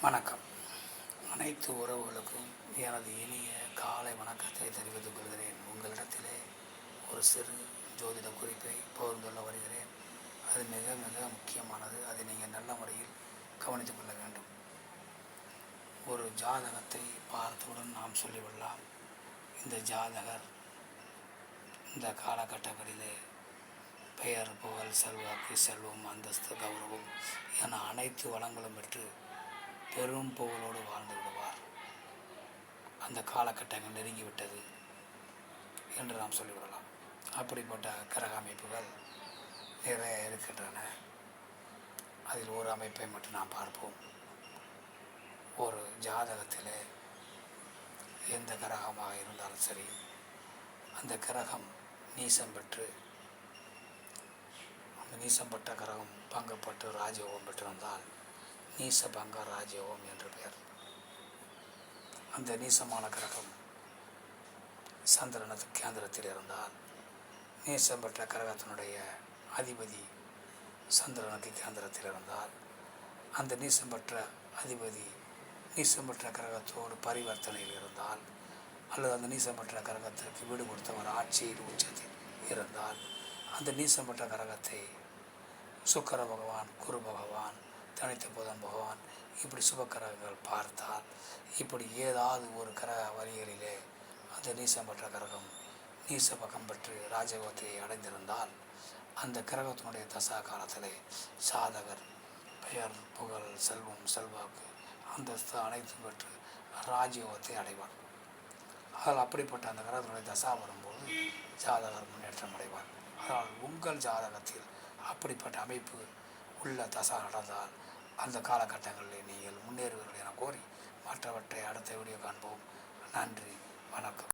வணக்கம். அனைத்து உறவுகளுக்கும் எனது இனிய காலை வணக்கத்தை தெரிவித்துக் கொள்கிறேன். உங்களிடத்திலே ஒரு சிறு ஜோதிட குறிப்பை பகிர்ந்துள்ள வருகிறேன். அது மிக மிக முக்கியமானது. அதை நீங்கள் நல்ல முறையில் கவனித்துக் கொள்ள வேண்டும். ஒரு ஜாதகத்தை பார்த்தவுடன் நாம் சொல்லிவிடலாம், இந்த ஜாதகர் இந்த காலகட்டங்களிலே பெயர், புகழ், செல்வாக்கு, செல்வம், அந்தஸ்து, கௌரவம் என அனைத்து வளங்களும் பெற்று பெரும் புகழோடு வாழ்ந்து விடுவார். அந்த காலகட்டங்கள் நெருங்கிவிட்டது என்று நாம் சொல்லிவிடலாம். அப்படிப்பட்ட கிரக அமைப்புகள் நிறைய இருக்கின்றன. அதில் ஒரு அமைப்பை மட்டும் நாம் பார்ப்போம். ஒரு ஜாதகத்தில் எந்த கிரகமாக இருந்தாலும் சரி, அந்த கிரகம் நீசம் பெற்று, அந்த நீசம் பெற்ற கிரகம் பங்கப்பட்டு ராஜயோகம் பெற்றிருந்தால் நீச பங்க ராஜயோகம் என்று பெயர். அந்த நீசமான கிரகம் சந்திரனது கேந்திரத்தில் இருந்தால், நீசம் பெற்ற கிரகத்தினுடைய அதிபதி சந்திரனுக்கு கேந்திரத்தில் இருந்தால், அந்த நீசம் பெற்ற அதிபதி நீசம் பெற்ற கிரகத்தோடு பரிவர்த்தனையில் இருந்தால், அல்லது அந்த நீசம் பெற்ற கிரகத்திற்கு வீடு கொடுத்தவர் ஆட்சியில் உச்சத்தில் இருந்தால், அந்த நீசம் பெற்ற கிரகத்தை சுக்கிர பகவான், குரு பகவான், தனித்த புதன் பகவான், இப்படி சுபக்கிரகங்கள் பார்த்தால், இப்படி ஏதாவது ஒரு கிரக வரிகளிலே அந்த நீசம் பெற்ற கிரகம் நீச பக்கம் பெற்று ராஜயோகத்தை அடைந்திருந்தால், அந்த கிரகத்தினுடைய தசா காலத்திலே சாதகர் பெயர், புகழ், செல்வம், செல்வாக்கு, அந்தஸ்து அனைத்தும் பெற்று ராஜயோகத்தை அடைவார். அதில் அப்படிப்பட்ட அந்த கிரகத்தினுடைய தசா வரும்போது ஜாதகர் முன்னேற்றம் அடைவார். அதனால் உங்கள் ஜாதகத்தில் அப்படிப்பட்ட அமைப்பு உள்ள தசா நடந்தால் அந்த காலகட்டங்களில் நீங்கள் முன்னேறுவீர்கள் என கோரி மற்றவற்றை அடுத்த வீடியோ காண்போம். நன்றி, வணக்கம்.